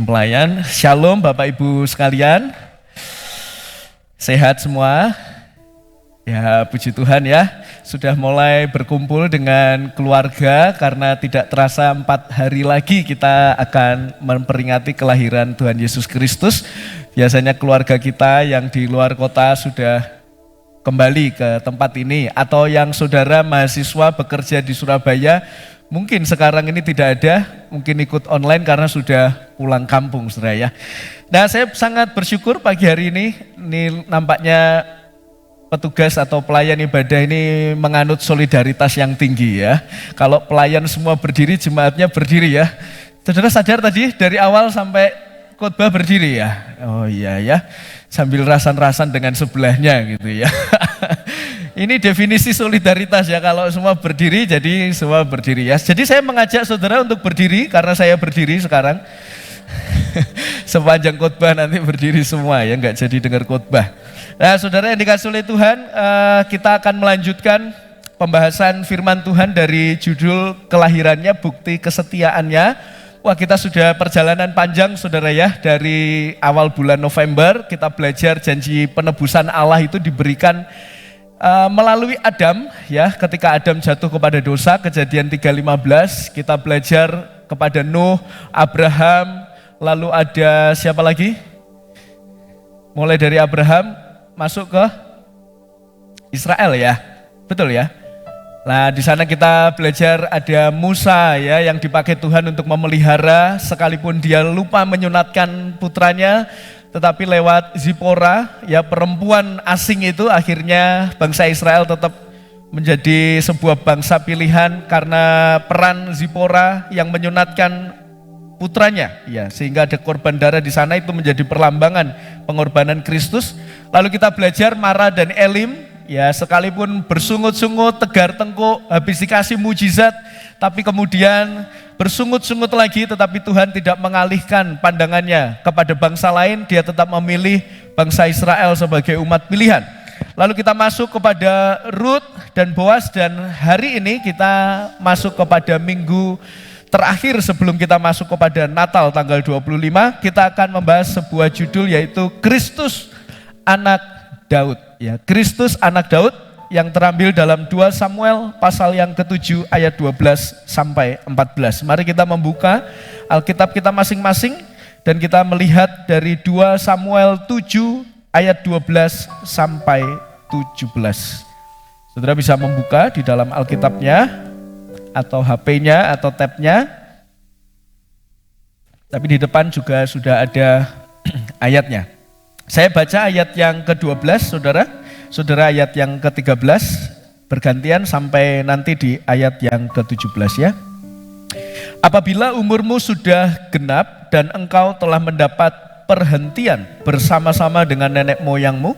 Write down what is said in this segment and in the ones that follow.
tim pelayan. Shalom Bapak Ibu sekalian. Sehat semua? Ya, puji Tuhan ya. Sudah mulai berkumpul dengan keluarga karena tidak terasa 4 hari lagi kita akan memperingati kelahiran Tuhan Yesus Kristus. Biasanya keluarga kita yang di luar kota sudah kembali ke tempat ini, atau yang saudara mahasiswa bekerja di Surabaya mungkin sekarang ini tidak ada, mungkin ikut online karena sudah pulang kampung, saudara ya. Nah, saya sangat bersyukur pagi hari ini nampaknya petugas atau pelayan ibadah ini menganut solidaritas yang tinggi ya. Kalau pelayan semua berdiri, jemaatnya berdiri ya. Saudara sadar tadi dari awal sampai khotbah berdiri ya? Oh iya ya, sambil rasan-rasan dengan sebelahnya gitu ya. Ini definisi solidaritas ya, kalau semua berdiri jadi semua berdiri ya. Jadi saya mengajak saudara untuk berdiri karena saya berdiri sekarang. Sepanjang khotbah nanti berdiri semua ya, nggak jadi dengar khotbah. Nah saudara yang dikasihi oleh Tuhan, kita akan melanjutkan pembahasan firman Tuhan dari judul kelahirannya, bukti kesetiaannya. Wah, kita sudah perjalanan panjang saudara ya, dari awal bulan November kita belajar janji penebusan Allah itu diberikan melalui Adam ya, ketika Adam jatuh kepada dosa, Kejadian 3:15, kita belajar kepada Nuh, Abraham, lalu ada siapa lagi? Mulai dari Abraham masuk ke Israel ya, betul ya? Nah, di sana kita belajar ada Musa ya, yang dipakai Tuhan untuk memelihara sekalipun dia lupa menyunatkan putranya, tetapi lewat Zipora ya, perempuan asing itu, akhirnya bangsa Israel tetap menjadi sebuah bangsa pilihan karena peran Zipora yang menyunatkan putranya ya, sehingga ada korban darah di sana, itu menjadi perlambangan pengorbanan Kristus. Lalu kita belajar Mara dan Elim ya, sekalipun bersungut-sungut, tegar tengkuk, habis dikasih mujizat, tapi kemudian bersungut-sungut lagi, tetapi Tuhan tidak mengalihkan pandangannya kepada bangsa lain, dia tetap memilih bangsa Israel sebagai umat pilihan. Lalu kita masuk kepada Rut dan Boaz, dan hari ini kita masuk kepada minggu terakhir sebelum kita masuk kepada Natal tanggal 25, kita akan membahas sebuah judul yaitu Kristus Anak Daud. Ya, Kristus Anak Daud, yang terambil dalam 2 Samuel pasal yang ke-7 ayat 12 sampai 14. Mari kita membuka Alkitab kita masing-masing dan kita melihat dari 2 Samuel 7 ayat 12 sampai 17. Saudara bisa membuka di dalam Alkitabnya atau HP-nya atau tab-nya. Tapi di depan juga sudah ada ayatnya. Saya baca ayat yang ke-12, saudara ayat yang ke-13, bergantian sampai nanti di ayat yang ke-17 ya. Apabila umurmu sudah genap dan engkau telah mendapat perhentian bersama-sama dengan nenek moyangmu,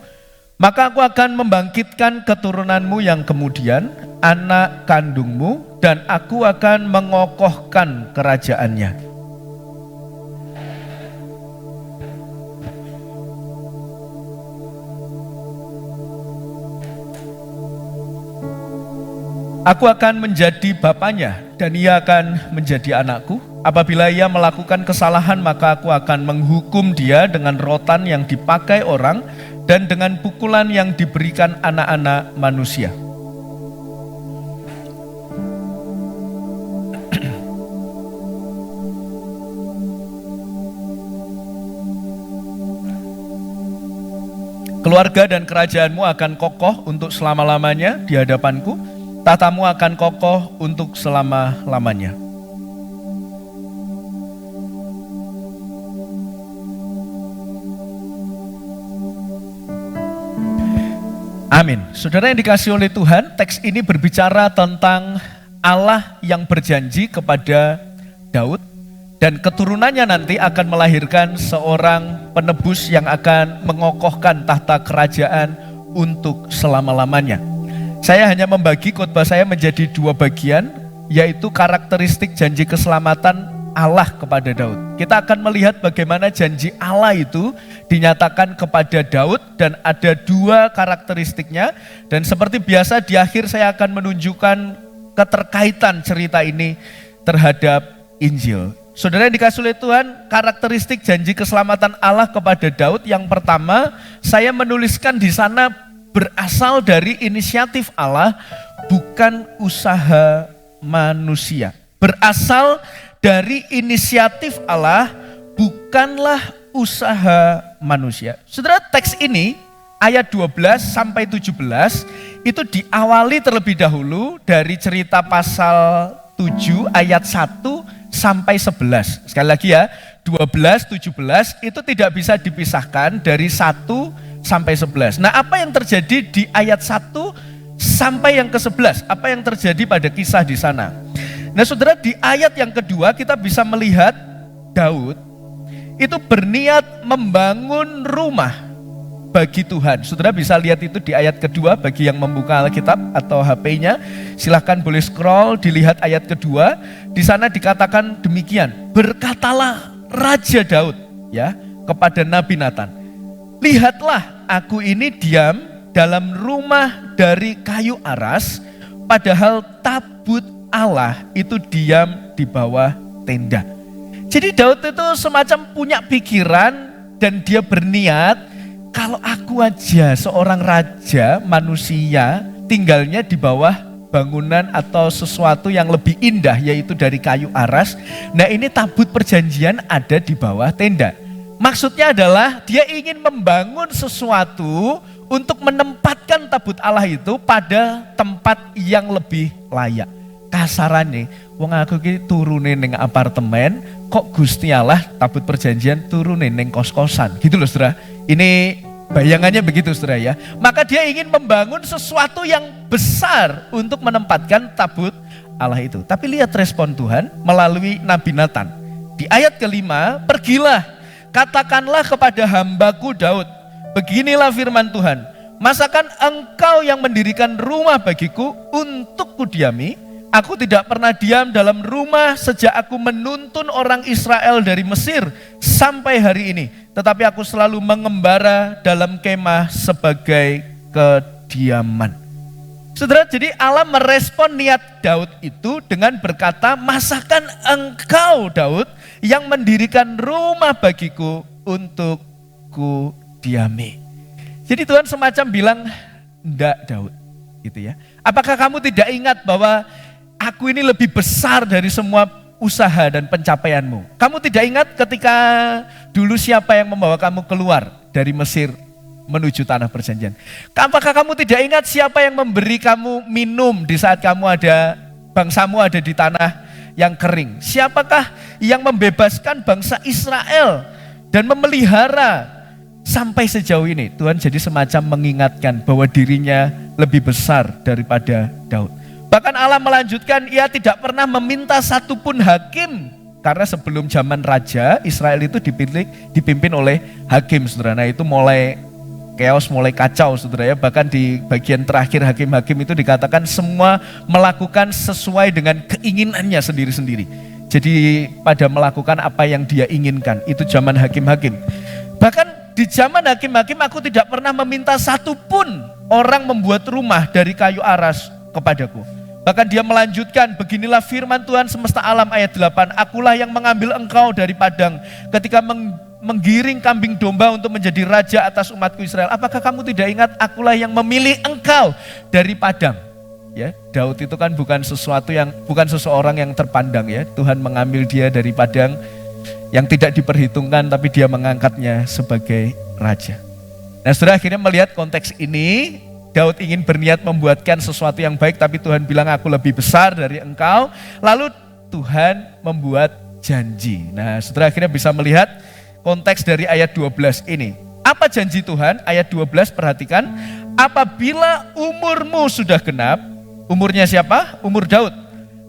maka aku akan membangkitkan keturunanmu yang kemudian, anak kandungmu, dan aku akan mengokohkan kerajaannya. Aku akan menjadi bapanya dan ia akan menjadi anakku. Apabila ia melakukan kesalahan, maka aku akan menghukum dia dengan rotan yang dipakai orang dan dengan pukulan yang diberikan anak-anak manusia. Keluarga dan kerajaanmu akan kokoh untuk selama-lamanya di hadapanku. Tahtamu akan kokoh untuk selama-lamanya. Amin. Saudara yang dikasihi oleh Tuhan, teks ini berbicara tentang Allah yang berjanji kepada Daud, dan keturunannya nanti akan melahirkan seorang penebus yang akan mengokohkan tahta kerajaan untuk selama-lamanya. Saya hanya membagi khotbah saya menjadi 2 bagian, yaitu karakteristik janji keselamatan Allah kepada Daud. Kita akan melihat bagaimana janji Allah itu dinyatakan kepada Daud, dan ada 2 karakteristiknya. Dan seperti biasa di akhir saya akan menunjukkan keterkaitan cerita ini terhadap Injil. Saudara yang dikasih oleh Tuhan, karakteristik janji keselamatan Allah kepada Daud yang pertama, saya menuliskan di sana berasal dari inisiatif Allah, bukan usaha manusia. Berasal dari inisiatif Allah, bukanlah usaha manusia. Saudara, teks ini ayat 12 sampai 17 itu diawali terlebih dahulu dari cerita pasal 7 ayat 1 sampai 11. Sekali lagi ya, 12, 17 itu tidak bisa dipisahkan dari 1 sampai 11. Nah, apa yang terjadi di ayat 1 sampai yang ke-11? Apa yang terjadi pada kisah di sana? Nah, saudara, di ayat yang kedua kita bisa melihat Daud itu berniat membangun rumah bagi Tuhan. Saudara bisa lihat itu di ayat kedua bagi yang membuka Alkitab atau HP-nya. Silahkan boleh scroll, dilihat ayat kedua. Di sana dikatakan demikian. Berkatalah Raja Daud ya kepada Nabi Nathan. Lihatlah, aku ini diam dalam rumah dari kayu aras, padahal tabut Allah itu diam di bawah tenda. Jadi Daud itu semacam punya pikiran dan dia berniat, kalau aku aja seorang raja manusia tinggalnya di bawah bangunan atau sesuatu yang lebih indah yaitu dari kayu aras. Nah, ini tabut perjanjian ada di bawah tenda. Maksudnya adalah dia ingin membangun sesuatu untuk menempatkan tabut Allah itu pada tempat yang lebih layak. Kasarannya, wong aku ki turunin ning apartemen, kok Gusti Allah tabut perjanjian turunin ning kos-kosan. Gitu loh, Saudara. Ini bayangannya begitu, Saudara ya. Maka dia ingin membangun sesuatu yang besar untuk menempatkan tabut Allah itu. Tapi lihat respon Tuhan melalui Nabi Nathan. Di ayat kelima, pergilah, katakanlah kepada hambaku Daud, beginilah firman Tuhan, masakan engkau yang mendirikan rumah bagiku untuk kudiami? Aku tidak pernah diam dalam rumah sejak aku menuntun orang Israel dari Mesir sampai hari ini. Tetapi aku selalu mengembara dalam kemah sebagai kediaman. Saudara, jadi Allah merespon niat Daud itu dengan berkata, masakan engkau Daud yang mendirikan rumah bagiku untuk kudiami. Jadi Tuhan semacam bilang, enggak Daud, gitu ya. Apakah kamu tidak ingat bahwa aku ini lebih besar dari semua usaha dan pencapaianmu? Kamu tidak ingat ketika dulu siapa yang membawa kamu keluar dari Mesir menuju tanah perjanjian? Apakah kamu tidak ingat siapa yang memberi kamu minum di saat kamu ada, bangsamu ada di tanah yang kering? Siapakah yang membebaskan bangsa Israel dan memelihara sampai sejauh ini? Tuhan jadi semacam mengingatkan bahwa dirinya lebih besar daripada Daud. Bahkan Allah melanjutkan, ia tidak pernah meminta satupun hakim. Karena sebelum zaman raja, Israel itu dipimpin oleh hakim, saudara. Nah, itu mulai chaos, mulai kacau, saudara ya. Bahkan di bagian terakhir hakim-hakim itu dikatakan semua melakukan sesuai dengan keinginannya sendiri-sendiri. Jadi pada melakukan apa yang dia inginkan. Itu zaman hakim-hakim. Bahkan di zaman hakim-hakim aku tidak pernah meminta satupun orang membuat rumah dari kayu aras kepadaku. Bahkan dia melanjutkan, beginilah firman Tuhan semesta alam ayat 8. Akulah yang mengambil engkau dari padang ketika menggiring kambing domba untuk menjadi raja atas umatku Israel. Apakah kamu tidak ingat akulah yang memilih engkau dari padang? Ya, Daud itu kan bukan seseorang yang terpandang ya. Tuhan mengambil dia dari padang yang tidak diperhitungkan, tapi dia mengangkatnya sebagai raja. Nah, saudara, akhirnya melihat konteks ini, Daud ingin berniat membuatkan sesuatu yang baik, tapi Tuhan bilang aku lebih besar dari engkau. Lalu Tuhan membuat janji. Nah, saudara akhirnya bisa melihat konteks dari ayat 12 ini. Apa janji Tuhan? Ayat 12 perhatikan. Apabila umurmu sudah genap, umurnya siapa? Umur Daud.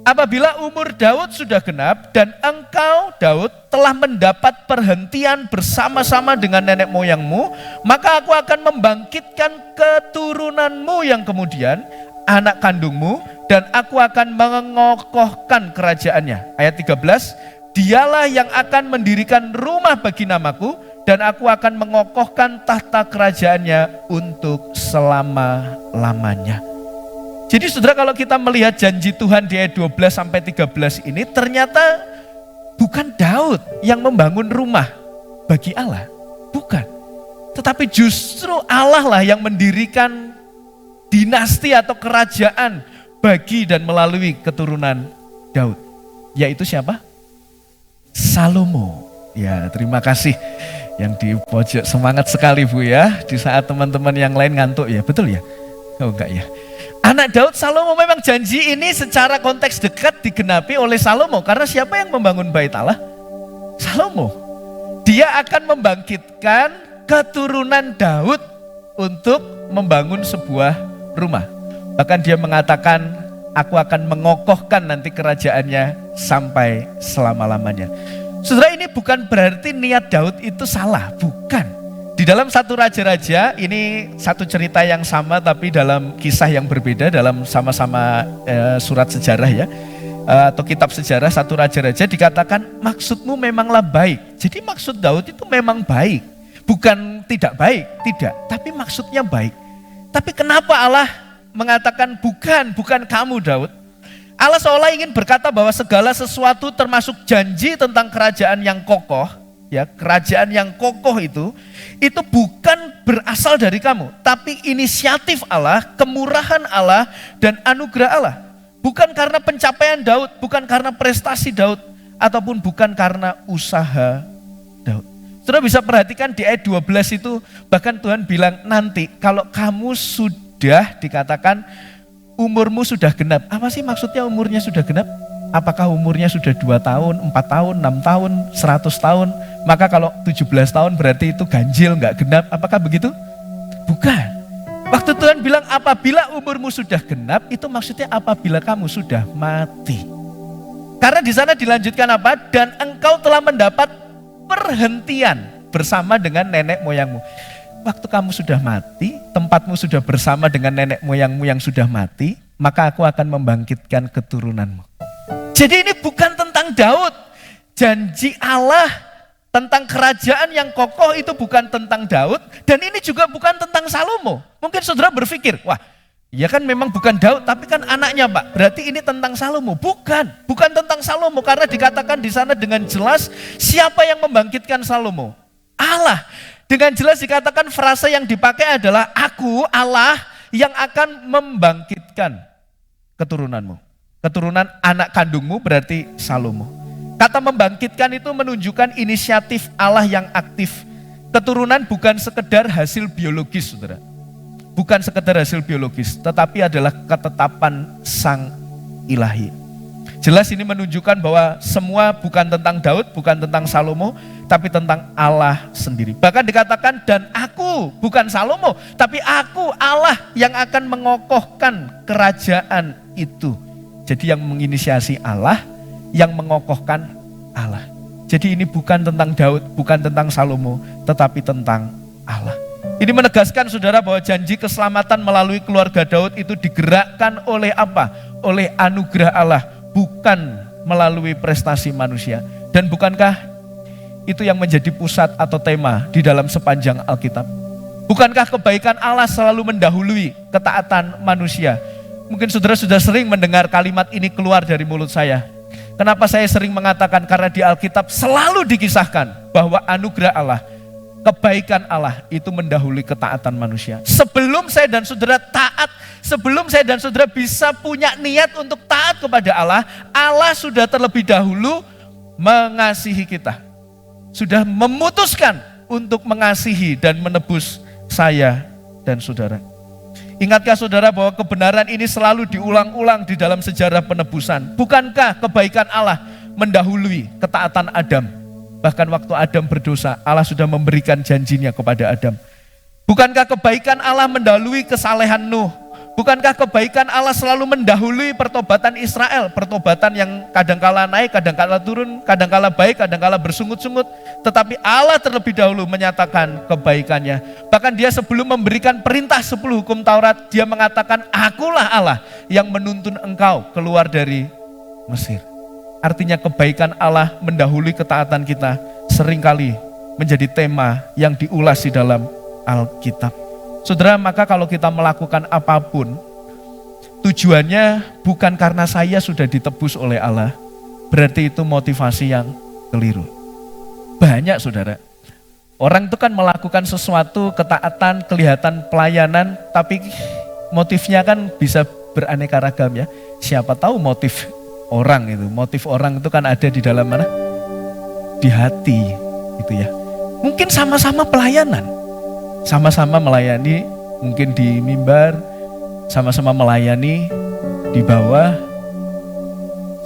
Apabila umur Daud sudah genap dan engkau Daud telah mendapat perhentian bersama-sama dengan nenek moyangmu, maka aku akan membangkitkan keturunanmu yang kemudian, anak kandungmu, dan aku akan mengokohkan kerajaannya. Ayat 13, dialah yang akan mendirikan rumah bagi namaku, dan aku akan mengokohkan tahta kerajaannya untuk selama-lamanya. Jadi saudara, kalau kita melihat janji Tuhan di ayat 12 sampai 13 ini, ternyata bukan Daud yang membangun rumah bagi Allah, bukan. Tetapi justru Allah lah yang mendirikan dinasti atau kerajaan bagi dan melalui keturunan Daud. Yaitu siapa? Salomo. Ya, terima kasih. Yang di pojok semangat sekali Bu ya, di saat teman-teman yang lain ngantuk ya, betul ya? Oh enggak ya. Anak Daud Salomo, memang janji ini secara konteks dekat digenapi oleh Salomo. Karena siapa yang membangun bait Allah? Salomo. Dia akan membangkitkan keturunan Daud untuk membangun sebuah rumah. Bahkan dia mengatakan, aku akan mengokohkan nanti kerajaannya sampai selama-lamanya. Saudara, ini bukan berarti niat Daud itu salah, bukan. Di dalam satu raja-raja, ini satu cerita yang sama tapi dalam kisah yang berbeda, dalam sama-sama surat sejarah ya, atau kitab sejarah satu raja-raja dikatakan maksudmu memanglah baik. Jadi maksud Daud itu memang baik, bukan tidak baik, tidak, tapi maksudnya baik. Tapi kenapa Allah mengatakan bukan kamu Daud? Allah seolah ingin berkata bahwa segala sesuatu termasuk janji tentang kerajaan yang kokoh, ya, kerajaan yang kokoh itu bukan berasal dari kamu, tapi inisiatif Allah, kemurahan Allah dan anugerah Allah. Bukan karena pencapaian Daud, bukan karena prestasi Daud, ataupun bukan karena usaha Daud. Saudara bisa perhatikan di ayat 12 itu, bahkan Tuhan bilang nanti kalau kamu sudah dikatakan umurmu sudah genap. Apa sih maksudnya umurnya sudah genap? Apakah umurnya sudah 2 tahun, 4 tahun, 6 tahun, 100 tahun? Maka kalau 17 tahun berarti itu ganjil, enggak genap. Apakah begitu? Bukan. Waktu Tuhan bilang apabila umurmu sudah genap, itu maksudnya apabila kamu sudah mati. Karena di sana dilanjutkan apa? Dan engkau telah mendapat perhentian bersama dengan nenek moyangmu. Waktu kamu sudah mati, tempatmu sudah bersama dengan nenek moyangmu yang sudah mati, maka aku akan membangkitkan keturunanmu. Jadi ini bukan tentang Daud. Janji Allah tentang kerajaan yang kokoh itu bukan tentang Daud, dan ini juga bukan tentang Salomo. Mungkin saudara berpikir, wah, ya kan memang bukan Daud, tapi kan anaknya Pak. Berarti ini tentang Salomo. Bukan tentang Salomo, karena dikatakan di sana dengan jelas siapa yang membangkitkan Salomo? Allah. Dengan jelas dikatakan frasa yang dipakai adalah aku Allah yang akan membangkitkan keturunanmu. Keturunan anak kandungmu berarti Salomo. Kata membangkitkan itu menunjukkan inisiatif Allah yang aktif. Keturunan bukan sekedar hasil biologis, saudara. Bukan sekedar hasil biologis, tetapi adalah ketetapan Sang Ilahi. Jelas ini menunjukkan bahwa semua bukan tentang Daud, bukan tentang Salomo, tapi tentang Allah sendiri. Bahkan dikatakan, dan aku, bukan Salomo, tapi aku Allah yang akan mengokohkan kerajaan itu. Jadi yang menginisiasi Allah, yang mengokohkan Allah. Jadi ini bukan tentang Daud, bukan tentang Salomo, tetapi tentang Allah. Ini menegaskan saudara bahwa janji keselamatan melalui keluarga Daud itu digerakkan oleh apa? Oleh anugerah Allah, bukan melalui prestasi manusia. Dan bukankah itu yang menjadi pusat atau tema di dalam sepanjang Alkitab? Bukankah kebaikan Allah selalu mendahului ketaatan manusia? Mungkin saudara sudah sering mendengar kalimat ini keluar dari mulut saya. Kenapa saya sering mengatakan? Karena di Alkitab selalu dikisahkan bahwa anugerah Allah, kebaikan Allah itu mendahului ketaatan manusia. Sebelum saya dan saudara taat, sebelum saya dan saudara bisa punya niat untuk taat kepada Allah, Allah sudah terlebih dahulu mengasihi kita. Sudah memutuskan untuk mengasihi dan menebus saya dan saudara. Ingatkah saudara bahwa kebenaran ini selalu diulang-ulang di dalam sejarah penebusan? Bukankah kebaikan Allah mendahului ketaatan Adam? Bahkan waktu Adam berdosa, Allah sudah memberikan janjinya kepada Adam. Bukankah kebaikan Allah mendahului kesalehan Nuh? Bukankah kebaikan Allah selalu mendahului pertobatan Israel? Pertobatan yang kadangkala naik, kadangkala turun, kadangkala baik, kadangkala bersungut-sungut. Tetapi Allah terlebih dahulu menyatakan kebaikannya. Bahkan dia sebelum memberikan perintah 10 hukum Taurat, dia mengatakan, akulah Allah yang menuntun engkau keluar dari Mesir. Artinya kebaikan Allah mendahului ketaatan kita seringkali menjadi tema yang diulas di dalam Alkitab. Saudara, maka kalau kita melakukan apapun, tujuannya bukan karena saya sudah ditebus oleh Allah, berarti itu motivasi yang keliru. Banyak saudara. Orang itu kan melakukan sesuatu, ketaatan, kelihatan pelayanan, tapi motifnya kan bisa beraneka ragam ya. Siapa tahu motif orang itu kan ada di dalam mana? Di hati gitu ya. Mungkin sama-sama pelayanan, sama-sama melayani, mungkin di mimbar, sama-sama melayani di bawah,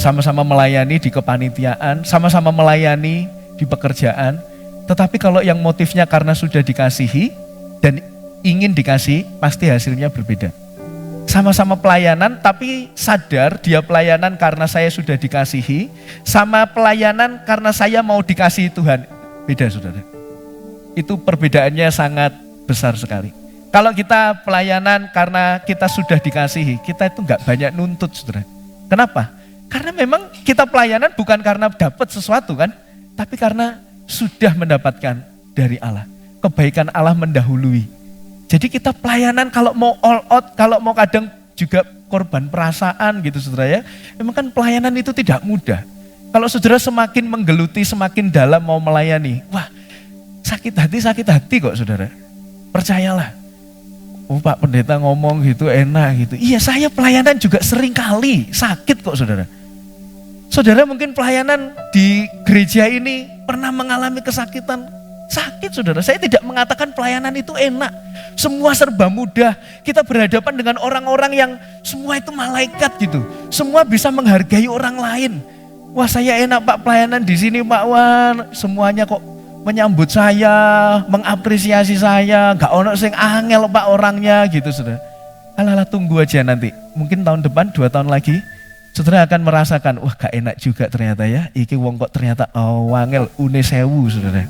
sama-sama melayani di kepanitiaan, sama-sama melayani di pekerjaan. Tetapi kalau yang motifnya karena sudah dikasihi dan ingin dikasih, pasti hasilnya berbeda. Sama-sama pelayanan tapi sadar dia pelayanan karena saya sudah dikasihi, sama pelayanan karena saya mau dikasihi Tuhan. Beda saudara. Itu perbedaannya sangat besar sekali. Kalau kita pelayanan karena kita sudah dikasihi, kita itu enggak banyak nuntut saudara. Kenapa? Karena memang kita pelayanan bukan karena dapat sesuatu kan, tapi karena sudah mendapatkan dari Allah. Kebaikan Allah mendahului. Jadi kita pelayanan kalau mau all out, kalau mau kadang juga korban perasaan gitu saudara ya. Memang kan pelayanan itu tidak mudah. Kalau saudara semakin menggeluti, semakin dalam mau melayani. Wah sakit hati kok saudara. Percayalah. Oh Pak Pendeta ngomong gitu enak gitu. Iya saya pelayanan juga sering kali sakit kok saudara. Saudara mungkin pelayanan di gereja ini pernah mengalami kesakitan, sakit saudara. Saya tidak mengatakan pelayanan itu enak, semua serba mudah. Kita berhadapan dengan orang-orang yang semua itu malaikat gitu, semua bisa menghargai orang lain. Wah saya enak Pak pelayanan di sini Pak, wah semuanya kok menyambut saya, mengapresiasi saya, gak ono sing angel Pak orangnya gitu saudara. Alah tunggu aja nanti, mungkin tahun depan 2 tahun lagi. Saudara akan merasakan, wah gak enak juga ternyata ya, iki wong kok ternyata wangel une sewu saudara.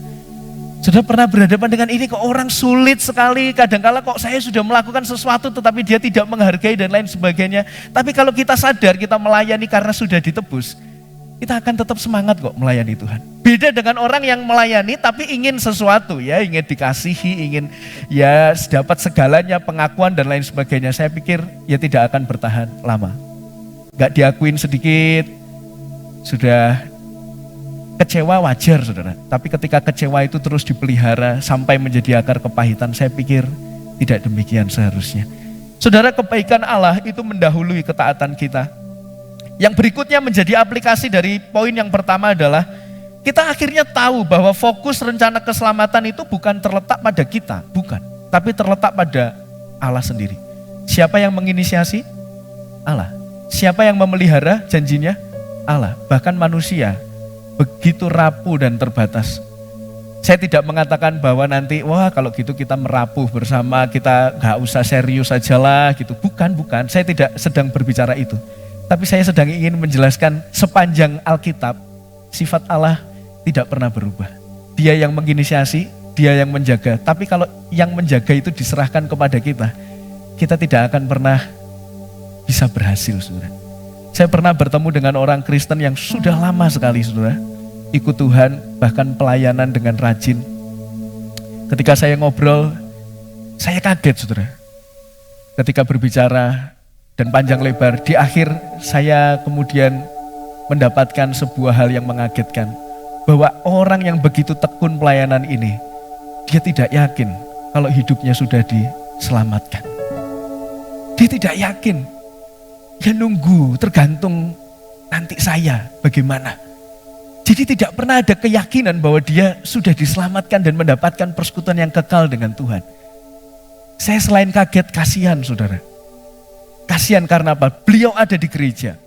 Saudara pernah berhadapan dengan ini kok orang sulit sekali, kadangkala kok saya sudah melakukan sesuatu tetapi dia tidak menghargai dan lain sebagainya. Tapi kalau kita sadar kita melayani karena sudah ditebus, kita akan tetap semangat kok melayani Tuhan. Beda dengan orang yang melayani tapi ingin sesuatu ya, ingin dikasihi, ingin ya dapat segalanya, pengakuan dan lain sebagainya. Saya pikir ya tidak akan bertahan lama. Gak diakuin sedikit, sudah kecewa wajar saudara. Tapi ketika kecewa itu terus dipelihara sampai menjadi akar kepahitan, saya pikir tidak demikian seharusnya. Saudara, kebaikan Allah itu mendahului ketaatan kita. Yang berikutnya menjadi aplikasi dari poin yang pertama adalah kita akhirnya tahu bahwa fokus rencana keselamatan itu bukan terletak pada kita, bukan. Tapi terletak pada Allah sendiri. Siapa yang menginisiasi? Allah. Siapa yang memelihara janjinya? Allah. Bahkan manusia begitu rapuh dan terbatas. Saya tidak mengatakan bahwa nanti wah kalau gitu kita merapuh bersama, kita gak usah serius aja lah gitu. Bukan. Saya tidak sedang berbicara itu. Tapi saya sedang ingin menjelaskan sepanjang Alkitab, sifat Allah tidak pernah berubah. Dia yang menginisiasi, dia yang menjaga. Tapi kalau yang menjaga itu diserahkan kepada kita, kita tidak akan pernah bisa berhasil saudara. Saya pernah bertemu dengan orang Kristen yang sudah lama sekali saudara, ikut Tuhan, bahkan pelayanan dengan rajin. Ketika saya ngobrol, saya kaget saudara. Ketika berbicara dan panjang lebar, di akhir saya kemudian mendapatkan sebuah hal yang mengagetkan. Bahwa orang yang begitu tekun pelayanan ini, dia tidak yakin kalau hidupnya sudah diselamatkan. Dia tidak yakin. Dia nunggu, tergantung nanti saya bagaimana. Jadi tidak pernah ada keyakinan bahwa dia sudah diselamatkan dan mendapatkan persekutuan yang kekal dengan Tuhan. Saya selain kaget, kasihan saudara. Kasihan karena apa? Beliau ada di gereja.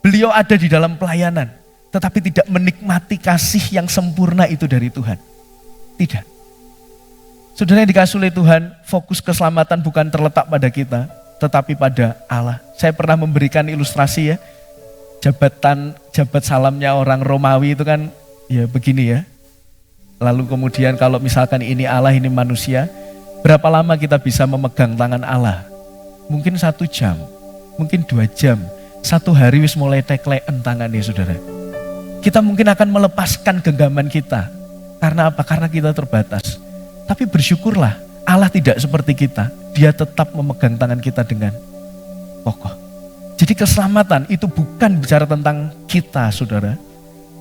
Beliau ada di dalam pelayanan. Tetapi tidak menikmati kasih yang sempurna itu dari Tuhan. Tidak. Saudara yang dikasihi oleh Tuhan, fokus keselamatan bukan terletak pada kita, tetapi pada Allah. Saya pernah memberikan ilustrasi ya, jabat salamnya orang Romawi itu kan ya begini ya. Lalu kemudian kalau misalkan ini Allah, ini manusia, berapa lama kita bisa memegang tangan Allah? Mungkin 1 jam, mungkin 2 jam, 1 hari wis mulai tekleen tangannya saudara. Kita mungkin akan melepaskan genggaman kita. Karena apa? Karena kita terbatas. Tapi bersyukurlah, Allah tidak seperti kita. Dia tetap memegang tangan kita dengan kokoh. Jadi keselamatan itu bukan bicara tentang kita saudara.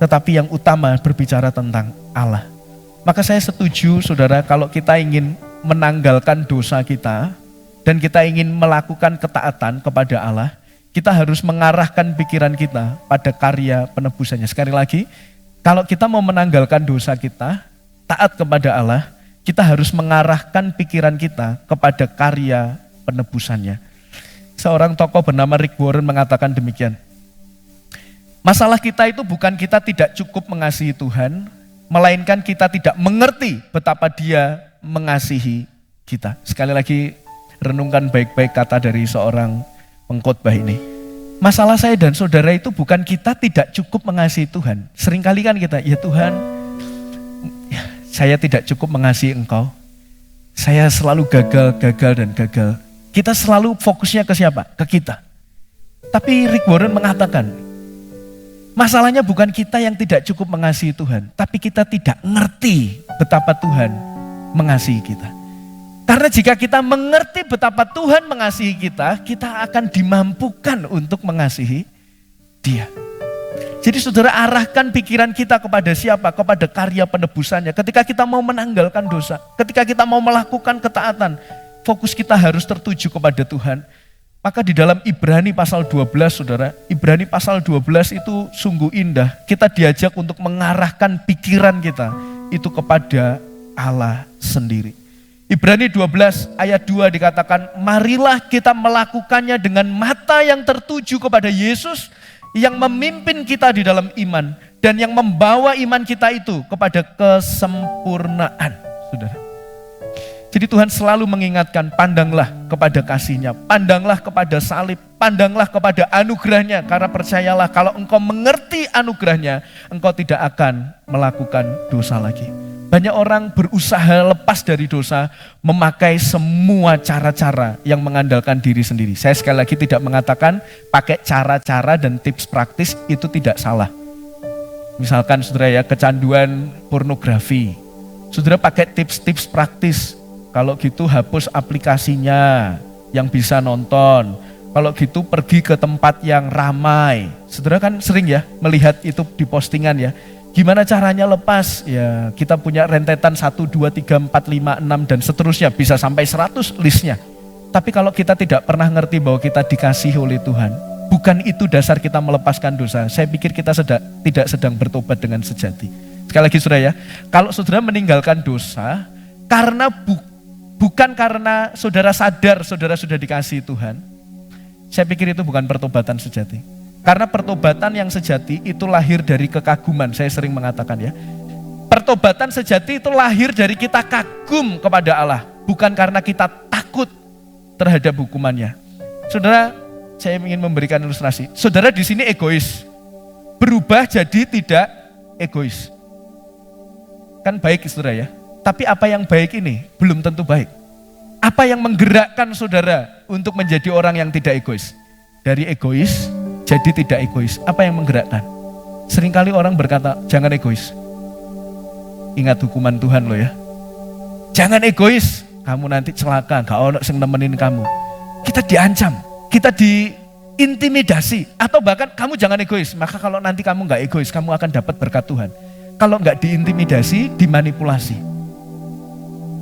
tetapi yang utama berbicara tentang Allah. Maka saya setuju saudara, kalau kita ingin menanggalkan dosa kita dan kita ingin melakukan ketaatan kepada Allah, kita harus mengarahkan pikiran kita pada karya penebusannya. Sekali lagi, kalau kita mau menanggalkan dosa kita, taat kepada Allah, kita harus mengarahkan pikiran kita kepada karya penebusannya. Seorang tokoh bernama Rick Warren mengatakan demikian. Masalah kita itu bukan kita tidak cukup mengasihi Tuhan, melainkan kita tidak mengerti betapa Dia mengasihi kita. Sekali lagi, renungkan baik-baik kata dari seorang pengkhotbah ini. Masalah saya dan saudara itu bukan kita tidak cukup mengasihi Tuhan. Seringkali kan kita, ya Tuhan, saya tidak cukup mengasihi Engkau. Saya selalu gagal. Kita selalu fokusnya ke siapa? Ke kita. Tapi Rick Warren mengatakan, masalahnya bukan kita yang tidak cukup mengasihi Tuhan, tapi kita tidak ngerti betapa Tuhan mengasihi kita. Karena jika kita mengerti betapa Tuhan mengasihi kita, kita akan dimampukan untuk mengasihi Dia. Jadi saudara, arahkan pikiran kita kepada siapa? Kepada karya penebusannya. Ketika kita mau menanggalkan dosa, ketika kita mau melakukan ketaatan, fokus kita harus tertuju kepada Tuhan. Maka di dalam Ibrani pasal 12 saudara, Ibrani pasal 12 itu sungguh indah. Kita diajak untuk mengarahkan pikiran kita itu kepada Allah sendiri. Ibrani 12 ayat 2 dikatakan, marilah kita melakukannya dengan mata yang tertuju kepada Yesus yang memimpin kita di dalam iman dan yang membawa iman kita itu kepada kesempurnaan, saudara. Jadi Tuhan selalu mengingatkan, pandanglah kepada kasih-Nya, pandanglah kepada salib, pandanglah kepada anugerah-Nya, karena percayalah kalau engkau mengerti anugerah-Nya, engkau tidak akan melakukan dosa lagi. Banyak orang berusaha lepas dari dosa, memakai semua cara-cara yang mengandalkan diri sendiri. Saya sekali lagi tidak mengatakan pakai cara-cara dan tips praktis itu tidak salah. Misalkan saudara ya, kecanduan pornografi, saudara pakai tips-tips praktis. Kalau gitu hapus aplikasinya yang bisa nonton. Kalau gitu pergi ke tempat yang ramai. Saudara kan sering ya melihat itu di postingan ya. Gimana caranya lepas? Ya kita punya rentetan 1, 2, 3, 4, 5, 6 dan seterusnya. Bisa sampai 100 listnya. Tapi kalau kita tidak pernah ngerti bahwa kita dikasihi oleh Tuhan, bukan itu dasar kita melepaskan dosa. Saya pikir kita tidak sedang bertobat dengan sejati. Sekali lagi saudara ya, kalau saudara meninggalkan dosa karena bukan karena saudara sadar saudara sudah dikasihi Tuhan, saya pikir itu bukan pertobatan sejati. Karena pertobatan yang sejati itu lahir dari kekaguman, saya sering mengatakan ya. Pertobatan sejati itu lahir dari kita kagum kepada Allah, bukan karena kita takut terhadap hukumannya. Saudara, saya ingin memberikan ilustrasi. Saudara di sini egois, berubah jadi tidak egois. Kan baik saudara ya. Tapi apa yang baik ini belum tentu baik. Apa yang menggerakkan saudara untuk menjadi orang yang tidak egois? Dari egois jadi tidak egois. Apa yang menggerakkan? Seringkali orang berkata, jangan egois. Ingat hukuman Tuhan lo ya. Jangan egois, kamu nanti celaka, gak ono sing nemenin kamu. Kita diancam, kita diintimidasi. Atau bahkan kamu jangan egois, maka kalau nanti kamu gak egois, kamu akan dapat berkat Tuhan. Kalau gak diintimidasi, dimanipulasi.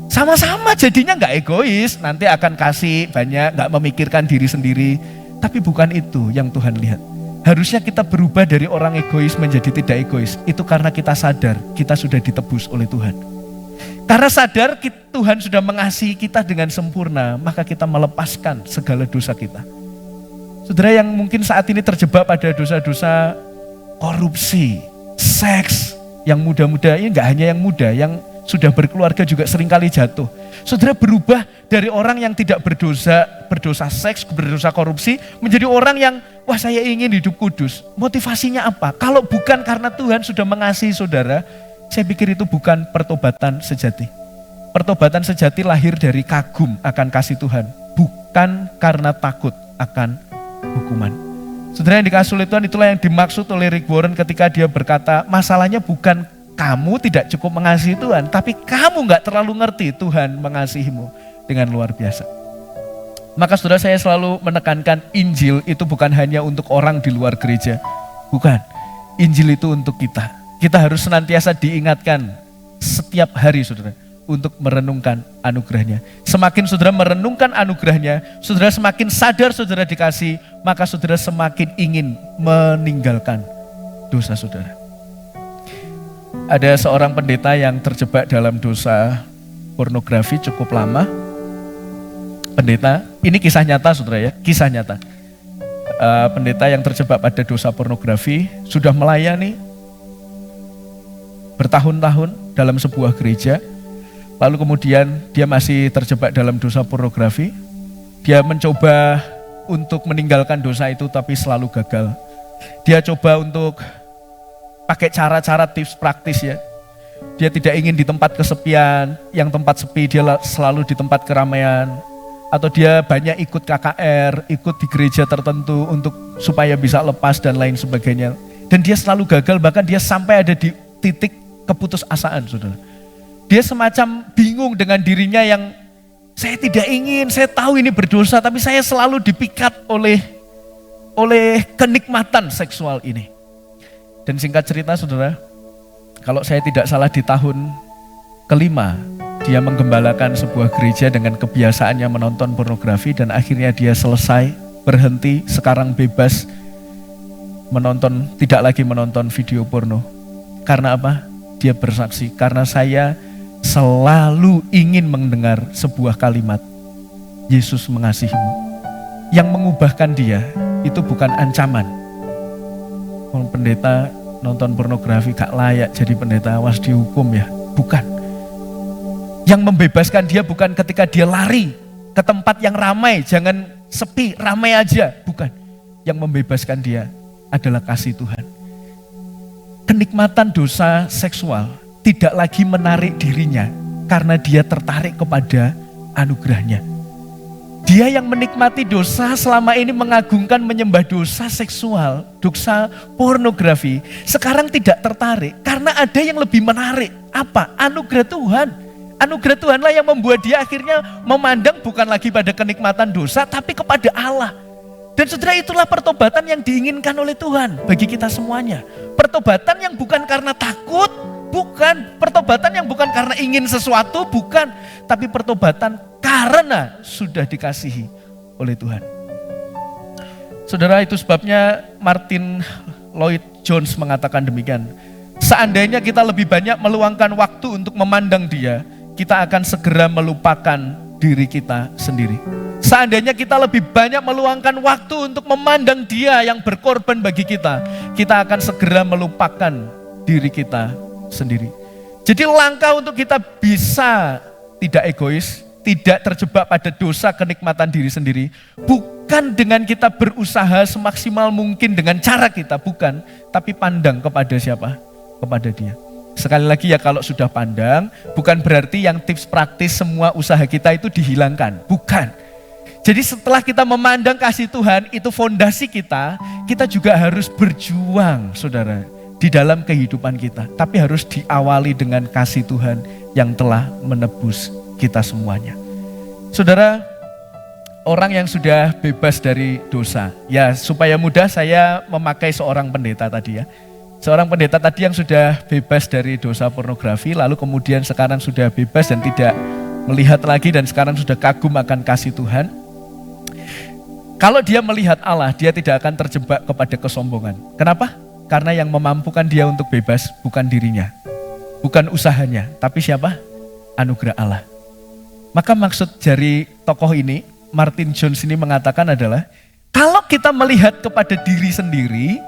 Sama-sama jadinya gak egois, nanti akan kasih banyak, gak memikirkan diri sendiri. Tapi bukan itu yang Tuhan lihat. Harusnya kita berubah dari orang egois menjadi tidak egois. Itu karena kita sadar kita sudah ditebus oleh Tuhan. Karena sadar Tuhan sudah mengasihi kita dengan sempurna, maka kita melepaskan segala dosa kita. Saudara yang mungkin saat ini terjebak pada dosa-dosa korupsi, seks, yang muda-muda, ini gak hanya yang muda, yang sudah berkeluarga juga seringkali jatuh. Saudara berubah dari orang yang tidak berdosa seks, berdosa korupsi, menjadi orang yang, wah saya ingin hidup kudus. Motivasinya apa? Kalau bukan karena Tuhan sudah mengasihi saudara, saya pikir itu bukan pertobatan sejati. Pertobatan sejati lahir dari kagum akan kasih Tuhan, bukan karena takut akan hukuman. Saudara yang dikasihi oleh Tuhan, itulah yang dimaksud oleh Rick Warren ketika dia berkata, masalahnya bukan kamu tidak cukup mengasihi Tuhan, tapi kamu gak terlalu ngerti Tuhan mengasihimu dengan luar biasa. Maka saudara, saya selalu menekankan Injil itu bukan hanya untuk orang di luar gereja. Bukan. Injil itu untuk kita. Kita harus senantiasa diingatkan setiap hari saudara untuk merenungkan anugerahnya. Semakin saudara merenungkan anugerahnya, saudara semakin sadar saudara dikasih, maka saudara semakin ingin meninggalkan dosa saudara. Ada seorang pendeta yang terjebak dalam dosa pornografi cukup lama. Pendeta, ini kisah nyata saudara ya, kisah nyata. Pendeta yang terjebak pada dosa pornografi sudah melayani bertahun-tahun dalam sebuah gereja. Lalu kemudian dia masih terjebak dalam dosa pornografi. Dia mencoba untuk meninggalkan dosa itu tapi selalu gagal. Dia coba untuk pakai cara-cara tips praktis ya. Dia tidak ingin di tempat kesepian, yang tempat sepi dia selalu di tempat keramaian. Atau dia banyak ikut KKR, ikut di gereja tertentu untuk supaya bisa lepas dan lain sebagainya. Dan dia selalu gagal, bahkan dia sampai ada di titik keputusasaan saudara. Dia semacam bingung dengan dirinya yang saya tidak ingin, saya tahu ini berdosa, tapi saya selalu dipikat oleh kenikmatan seksual ini. Dan singkat cerita saudara, kalau saya tidak salah di tahun kelima, dia menggembalakan sebuah gereja dengan kebiasaannya menonton pornografi dan akhirnya dia selesai, berhenti, sekarang bebas menonton, tidak lagi menonton video porno. Karena apa? Dia bersaksi, karena saya selalu ingin mendengar sebuah kalimat, Yesus mengasihimu. Yang mengubahkan dia itu bukan ancaman. Pendeta nonton pornografi gak layak jadi pendeta, awas dihukum ya. Bukan. Yang membebaskan dia bukan ketika dia lari ke tempat yang ramai, jangan sepi, ramai aja. Bukan. Yang membebaskan dia adalah kasih Tuhan. Kenikmatan dosa seksual tidak lagi menarik dirinya karena dia tertarik kepada anugerahnya. Dia yang menikmati dosa selama ini mengagungkan menyembah dosa seksual, dosa pornografi, sekarang tidak tertarik karena ada yang lebih menarik. Apa? Anugerah Tuhan. Anugerah Tuhanlah yang membuat dia akhirnya memandang bukan lagi pada kenikmatan dosa, tapi kepada Allah. Dan saudara, itulah pertobatan yang diinginkan oleh Tuhan bagi kita semuanya. Pertobatan yang bukan karena takut, bukan. Pertobatan yang bukan karena ingin sesuatu, bukan. Tapi pertobatan karena sudah dikasihi oleh Tuhan. Saudara, itu sebabnya Martin Lloyd Jones mengatakan demikian. Seandainya kita lebih banyak meluangkan waktu untuk memandang dia, kita akan segera melupakan diri kita sendiri. Seandainya kita lebih banyak meluangkan waktu untuk memandang dia yang berkorban bagi kita, kita akan segera melupakan diri kita sendiri. Jadi langkah untuk kita bisa tidak egois, tidak terjebak pada dosa kenikmatan diri sendiri, bukan dengan kita berusaha semaksimal mungkin dengan cara kita, bukan, tapi pandang kepada siapa? Kepada dia. Sekali lagi ya, kalau sudah pandang, bukan berarti yang tips praktis semua usaha kita itu dihilangkan. Bukan. Jadi setelah kita memandang kasih Tuhan, itu fondasi kita juga harus berjuang saudara, di dalam kehidupan kita. Tapi harus diawali dengan kasih Tuhan yang telah menebus kita semuanya. Saudara, orang yang sudah bebas dari dosa, ya supaya mudah saya memakai seorang pendeta tadi ya. Seorang pendeta tadi yang sudah bebas dari dosa pornografi, lalu kemudian sekarang sudah bebas dan tidak melihat lagi dan sekarang sudah kagum akan kasih Tuhan. Kalau dia melihat Allah, dia tidak akan terjebak kepada kesombongan. Kenapa? Karena yang memampukan dia untuk bebas bukan dirinya, bukan usahanya, tapi siapa? Anugerah Allah. Maka maksud dari tokoh ini, Martin Jones ini mengatakan adalah, kalau kita melihat kepada diri sendiri,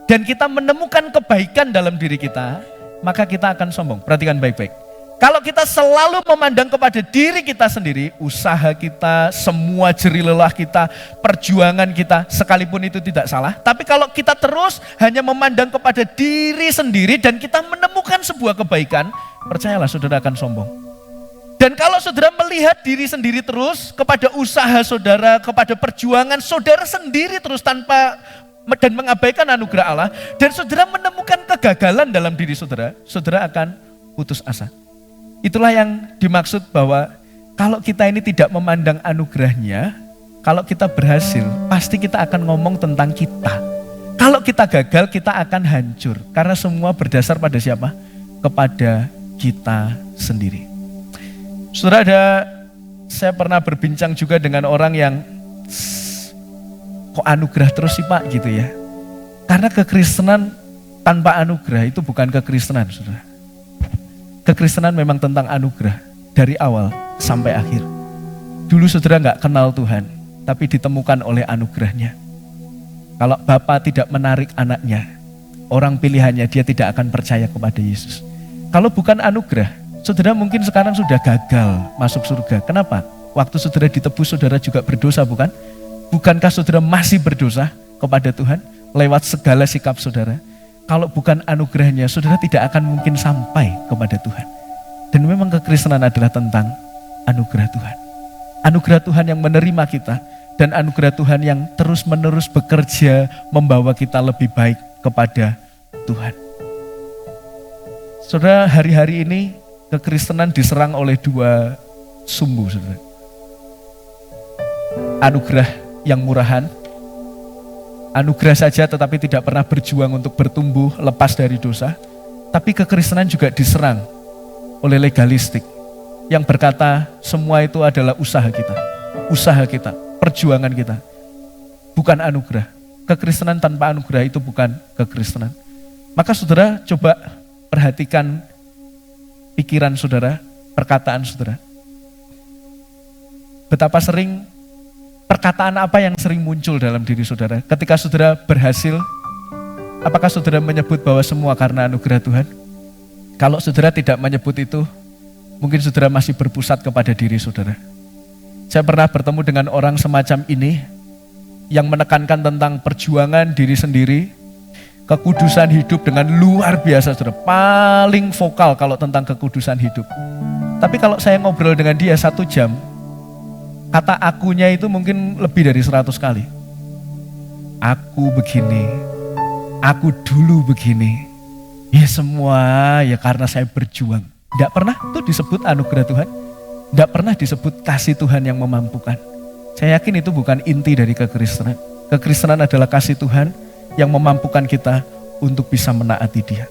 dan kita menemukan kebaikan dalam diri kita, maka kita akan sombong. Perhatikan baik-baik. Kalau kita selalu memandang kepada diri kita sendiri, usaha kita, semua jerih lelah kita, perjuangan kita, sekalipun itu tidak salah. Tapi kalau kita terus hanya memandang kepada diri sendiri dan kita menemukan sebuah kebaikan, percayalah saudara akan sombong. Dan kalau saudara melihat diri sendiri terus, kepada usaha saudara, kepada perjuangan saudara sendiri terus tanpa dan mengabaikan anugerah Allah, dan saudara menemukan kegagalan dalam diri saudara, saudara akan putus asa. Itulah yang dimaksud bahwa kalau kita ini tidak memandang anugerahnya, kalau kita berhasil, pasti kita akan ngomong tentang kita. Kalau Kalau kita gagal, kita akan hancur. Karena semua berdasar pada siapa? Kepada kita sendiri. Saudara, saya pernah berbincang juga dengan orang yang kok anugerah terus sih Pak gitu ya. Karena kekristenan tanpa anugerah itu bukan kekristenan, saudara. Kekristenan memang tentang anugerah dari awal sampai akhir. Dulu saudara nggak kenal Tuhan, tapi ditemukan oleh anugerahnya. Kalau Bapa tidak menarik anaknya, orang pilihannya, dia tidak akan percaya kepada Yesus. Kalau bukan anugerah, saudara mungkin sekarang sudah gagal masuk surga. Kenapa? Waktu saudara ditebus, saudara juga berdosa, bukan? Bukankah saudara masih berdosa kepada Tuhan lewat segala sikap saudara? Kalau bukan anugerahnya, saudara tidak akan mungkin sampai kepada Tuhan. Dan memang kekristenan adalah tentang anugerah Tuhan. Anugerah Tuhan yang menerima kita, dan anugerah Tuhan yang terus-menerus bekerja membawa kita lebih baik kepada Tuhan. Saudara, hari-hari ini kekristenan diserang oleh dua sumbu, saudara. Anugerah yang murahan, anugerah saja tetapi tidak pernah berjuang untuk bertumbuh lepas dari dosa. Tapi kekristenan juga diserang oleh legalistik yang berkata semua itu adalah usaha kita, perjuangan kita, bukan anugerah. Kekristenan tanpa anugerah itu bukan kekristenan. Maka saudara coba perhatikan pikiran saudara, perkataan saudara. Betapa sering perkataan apa yang sering muncul dalam diri saudara ketika saudara berhasil? Apakah saudara menyebut bahwa semua karena anugerah Tuhan? Kalau saudara tidak menyebut itu, mungkin saudara masih berpusat kepada diri saudara. Saya pernah bertemu dengan orang semacam ini yang menekankan tentang perjuangan diri sendiri, kekudusan hidup dengan luar biasa, saudara. Paling vokal kalau tentang kekudusan hidup. Tapi kalau saya ngobrol dengan dia 1 jam, kata akunya itu mungkin lebih dari 100 kali. Aku begini, aku dulu begini. Ya semua ya karena saya berjuang. Tidak pernah tuh disebut anugerah Tuhan. Tidak pernah disebut kasih Tuhan yang memampukan. Saya yakin itu bukan inti dari kekristenan. Kekristenan adalah kasih Tuhan yang memampukan kita untuk bisa menaati Dia.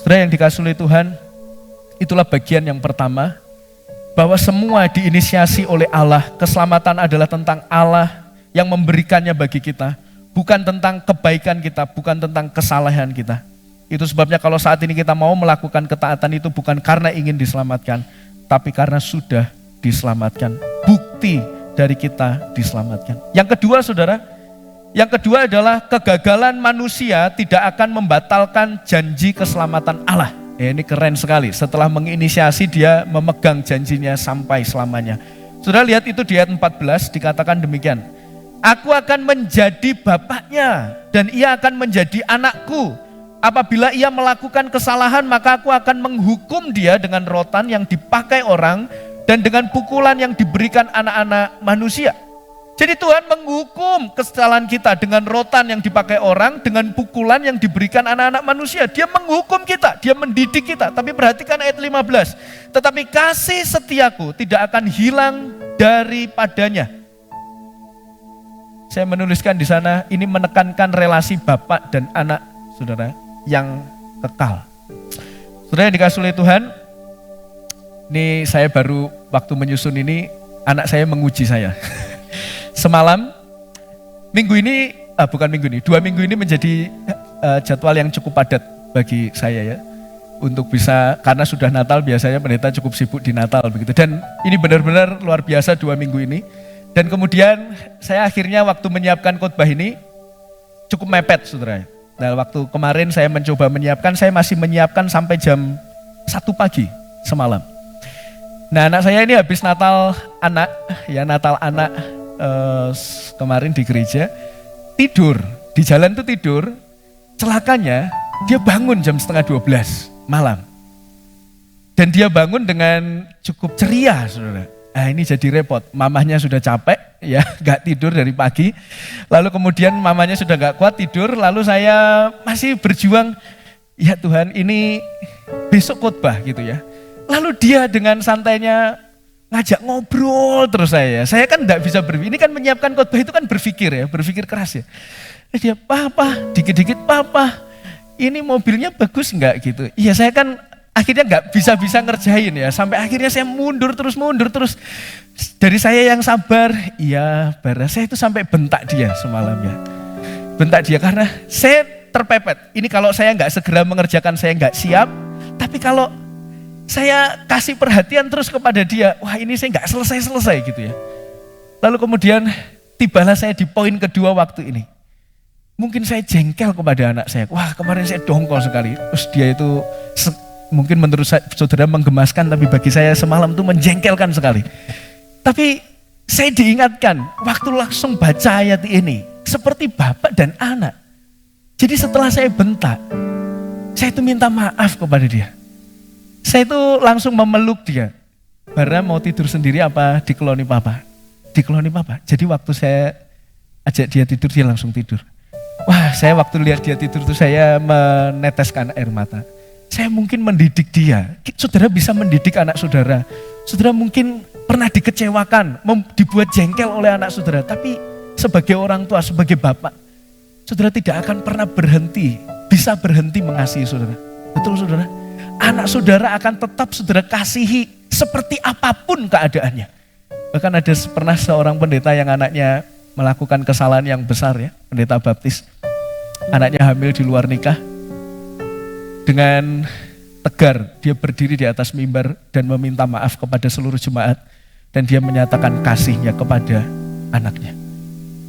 Saudara yang dikasihi oleh Tuhan, itulah bagian yang pertama, bahwa semua diinisiasi oleh Allah. Keselamatan adalah tentang Allah yang memberikannya bagi kita, bukan tentang kebaikan kita, bukan tentang kesalahan kita. Itu sebabnya kalau saat ini kita mau melakukan ketaatan itu bukan karena ingin diselamatkan, tapi karena sudah diselamatkan. Bukti dari kita diselamatkan. Yang kedua saudara, yang kedua adalah kegagalan manusia tidak akan membatalkan janji keselamatan Allah. Ini keren sekali, setelah menginisiasi dia memegang janjinya sampai selamanya. Saudara lihat itu di ayat 14 dikatakan demikian. Aku akan menjadi bapaknya dan ia akan menjadi anakku. Apabila ia melakukan kesalahan, maka aku akan menghukum dia dengan rotan yang dipakai orang dan dengan pukulan yang diberikan anak-anak manusia. Jadi Tuhan menghukum kesalahan kita dengan rotan yang dipakai orang, dengan pukulan yang diberikan anak-anak manusia. Dia menghukum kita, dia mendidik kita. Tapi perhatikan ayat 15. Tetapi kasih setiaku tidak akan hilang daripadanya. Saya menuliskan di sana, ini menekankan relasi bapak dan anak, saudara, yang kekal. Saudara yang dikasihi oleh Tuhan, ini saya baru waktu menyusun ini, anak saya menguji saya. Semalam, minggu ini, bukan minggu ini, 2 minggu ini menjadi jadwal yang cukup padat bagi saya ya. Untuk bisa, karena sudah Natal biasanya pendeta cukup sibuk di Natal begitu. Dan ini benar-benar luar biasa 2 minggu ini. Dan kemudian saya akhirnya waktu menyiapkan khotbah ini cukup mepet saudara. Nah waktu kemarin saya mencoba menyiapkan, saya masih menyiapkan sampai jam 1 pagi semalam. Nah anak saya ini habis Natal anak kemarin di gereja, tidur, di jalan tuh tidur, celakanya dia bangun jam 11:30 malam. Dan dia bangun dengan cukup ceria saudara. Nah ini jadi repot, mamahnya sudah capek ya, gak tidur dari pagi. Lalu kemudian mamanya sudah gak kuat tidur, lalu saya masih berjuang, ya Tuhan ini besok khotbah gitu ya. Lalu dia dengan santainya ngajak ngobrol terus saya kan gak bisa berpikir, ini kan menyiapkan khotbah itu kan berpikir ya, berpikir keras ya. Dia, papa, dikit-dikit papa, ini mobilnya bagus enggak gitu. Iya saya kan akhirnya enggak bisa-bisa ngerjain ya. Sampai akhirnya saya mundur terus. Dari saya yang sabar, iya Bara, saya itu sampai bentak dia semalam ya. Bentak dia karena saya terpepet. Ini kalau saya enggak segera mengerjakan saya enggak siap. Tapi kalau saya kasih perhatian terus kepada dia, wah ini saya enggak selesai gitu ya. Lalu kemudian tibalah saya di poin kedua waktu ini. Mungkin saya jengkel kepada anak saya. Wah kemarin saya dongkol sekali. Terus dia itu mungkin menurut saudara menggemaskan, tapi bagi saya semalam itu menjengkelkan sekali. Tapi saya diingatkan, waktu langsung baca ayat ini, seperti bapak dan anak. Jadi setelah saya bentak, saya itu minta maaf kepada dia. Saya itu langsung memeluk dia. Bara mau tidur sendiri apa dikeloni papa? Dikeloni papa. Jadi waktu saya ajak dia tidur, dia langsung tidur. Wah, saya waktu lihat dia tidur itu saya meneteskan air mata. Saya mungkin mendidik dia. Saudara bisa mendidik anak saudara. Saudara mungkin pernah dikecewakan, dibuat jengkel oleh anak saudara. Tapi sebagai orang tua, sebagai bapak, saudara tidak akan pernah bisa berhenti mengasihi saudara. Betul saudara? Anak saudara akan tetap saudara kasihi seperti apapun keadaannya. Bahkan ada pernah seorang pendeta yang anaknya melakukan kesalahan yang besar ya, pendeta baptis. Anaknya hamil di luar nikah. Dengan tegar dia berdiri di atas mimbar dan meminta maaf kepada seluruh jemaat. Dan dia menyatakan kasihnya kepada anaknya.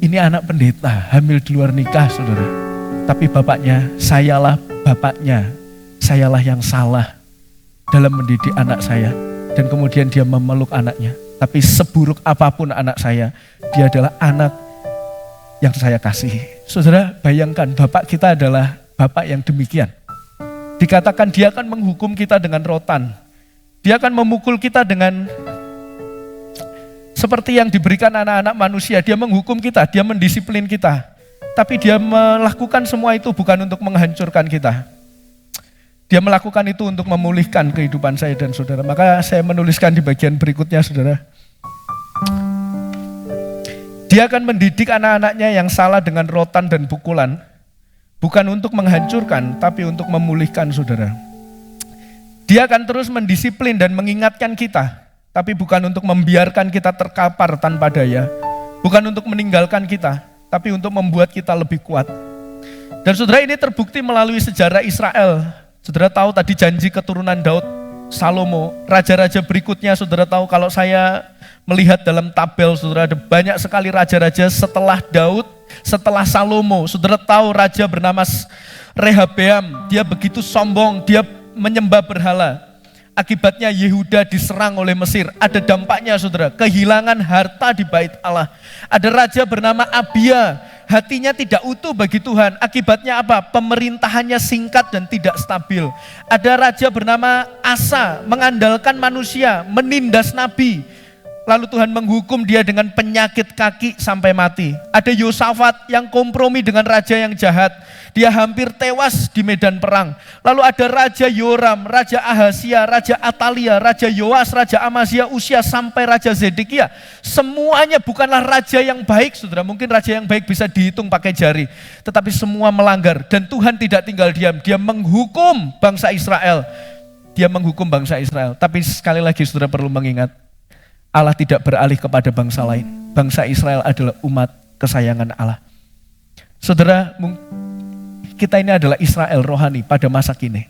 Ini anak pendeta, hamil di luar nikah saudara. Tapi bapaknya, sayalah bapaknya, sayalah yang salah dalam mendidik anak saya. Dan kemudian dia memeluk anaknya. Tapi seburuk apapun anak saya, dia adalah anak yang saya kasihi. Saudara, bayangkan bapak kita adalah bapak yang demikian. Dikatakan dia akan menghukum kita dengan rotan. Dia akan memukul kita dengan seperti yang diberikan anak-anak manusia. Dia menghukum kita, dia mendisiplin kita. Tapi dia melakukan semua itu bukan untuk menghancurkan kita. Dia melakukan itu untuk memulihkan kehidupan saya dan saudara. Maka saya menuliskan di bagian berikutnya saudara. Dia akan mendidik anak-anaknya yang salah dengan rotan dan pukulan. Bukan untuk menghancurkan, tapi untuk memulihkan saudara. Dia akan terus mendisiplin dan mengingatkan kita. Tapi bukan untuk membiarkan kita terkapar tanpa daya. Bukan untuk meninggalkan kita, tapi untuk membuat kita lebih kuat. Dan saudara, ini terbukti melalui sejarah Israel. Saudara tahu tadi janji keturunan Daud, Salomo, raja-raja berikutnya saudara tahu kalau saya melihat dalam tabel saudara ada banyak sekali raja-raja setelah Daud, setelah Salomo. Saudara tahu raja bernama Rehabeam, dia begitu sombong, dia menyembah berhala. Akibatnya Yehuda diserang oleh Mesir. Ada dampaknya saudara, kehilangan harta di bait Allah. Ada raja bernama Abia, hatinya tidak utuh bagi Tuhan. Akibatnya apa? Pemerintahannya singkat dan tidak stabil. Ada raja bernama Asa, mengandalkan manusia, menindas nabi. Lalu Tuhan menghukum dia dengan penyakit kaki sampai mati. Ada Yosafat yang kompromi dengan raja yang jahat. Dia hampir tewas di medan perang. Lalu ada Raja Yoram, Raja Ahasia, Raja Atalia, Raja Yoas, Raja Amazia, Usia, sampai Raja Zedekia. Semuanya bukanlah raja yang baik, saudara. Mungkin raja yang baik bisa dihitung pakai jari. Tetapi semua melanggar. Dan Tuhan tidak tinggal diam. Dia menghukum bangsa Israel. Dia menghukum bangsa Israel. Tapi sekali lagi saudara perlu mengingat, Allah tidak beralih kepada bangsa lain. Bangsa Israel adalah umat kesayangan Allah. Saudara, kita ini adalah Israel rohani pada masa kini.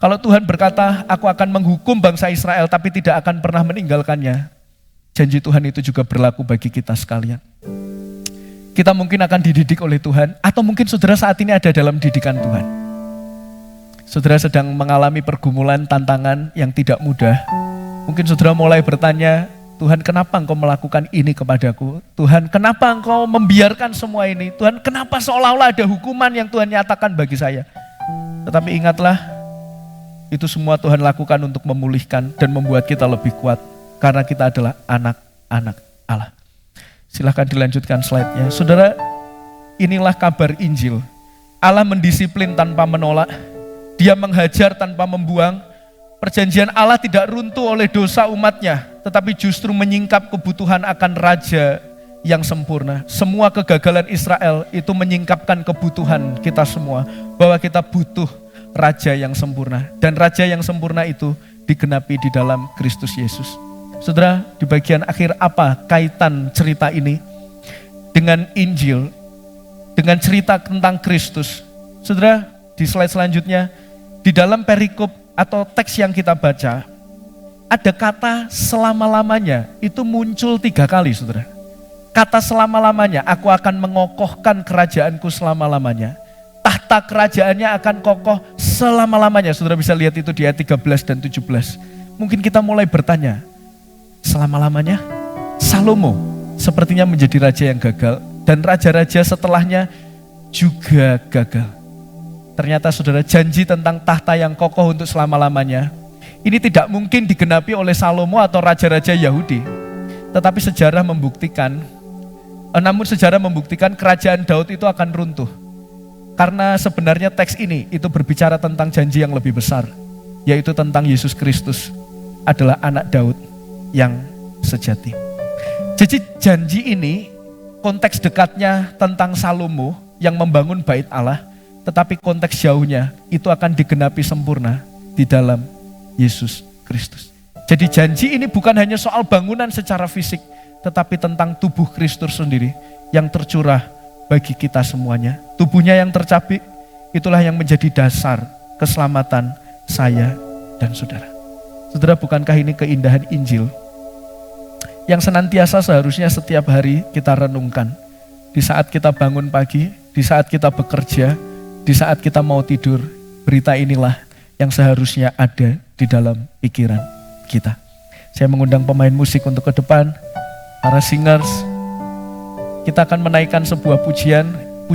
Kalau Tuhan berkata, aku akan menghukum bangsa Israel tapi tidak akan pernah meninggalkannya. Janji Tuhan itu juga berlaku bagi kita sekalian. Kita mungkin akan dididik oleh Tuhan, atau mungkin saudara saat ini ada dalam didikan Tuhan. Saudara sedang mengalami pergumulan, tantangan yang tidak mudah. Mungkin saudara mulai bertanya, Tuhan kenapa engkau melakukan ini kepadaku? Tuhan kenapa engkau membiarkan semua ini? Tuhan kenapa seolah-olah ada hukuman yang Tuhan nyatakan bagi saya? Tetapi ingatlah, itu semua Tuhan lakukan untuk memulihkan dan membuat kita lebih kuat. Karena kita adalah anak-anak Allah. Silahkan dilanjutkan slide-nya. Saudara, inilah kabar Injil. Allah mendisiplin tanpa menolak. Dia menghajar tanpa membuang. Perjanjian Allah tidak runtuh oleh dosa umatnya, tetapi justru menyingkap kebutuhan akan raja yang sempurna. Semua kegagalan Israel itu menyingkapkan kebutuhan kita semua, bahwa kita butuh raja yang sempurna. Dan raja yang sempurna itu digenapi di dalam Kristus Yesus. Saudara, di bagian akhir apa kaitan cerita ini dengan Injil, dengan cerita tentang Kristus? Saudara, di slide selanjutnya, di dalam perikop atau teks yang kita baca, ada kata selama-lamanya, itu muncul 3 kali, saudara. Kata selama-lamanya, aku akan mengokohkan kerajaanku selama-lamanya. Tahta kerajaannya akan kokoh selama-lamanya. Saudara bisa lihat itu di ayat 13 dan 17. Mungkin kita mulai bertanya, selama-lamanya? Salomo sepertinya menjadi raja yang gagal, dan raja-raja setelahnya juga gagal. Ternyata saudara, janji tentang tahta yang kokoh untuk selama-lamanya, ini tidak mungkin digenapi oleh Salomo atau raja-raja Yahudi. Tetapi sejarah membuktikan, namun sejarah membuktikan kerajaan Daud itu akan runtuh. Karena sebenarnya teks ini itu berbicara tentang janji yang lebih besar, yaitu tentang Yesus Kristus adalah anak Daud yang sejati. Jadi janji ini konteks dekatnya tentang Salomo yang membangun bait Allah, tetapi konteks jauhnya itu akan digenapi sempurna di dalam Yesus Kristus. Jadi janji ini bukan hanya soal bangunan secara fisik, tetapi tentang tubuh Kristus sendiri yang tercurah bagi kita semuanya. Tubuhnya yang tercabik, itulah yang menjadi dasar keselamatan saya dan saudara. Saudara, bukankah ini keindahan Injil yang senantiasa seharusnya setiap hari kita renungkan? Di saat kita bangun pagi, di saat kita bekerja, di saat kita mau tidur, berita inilah yang seharusnya ada di dalam pikiran kita. Saya mengundang pemain musik untuk ke depan, para singers. Kita akan menaikkan sebuah pujian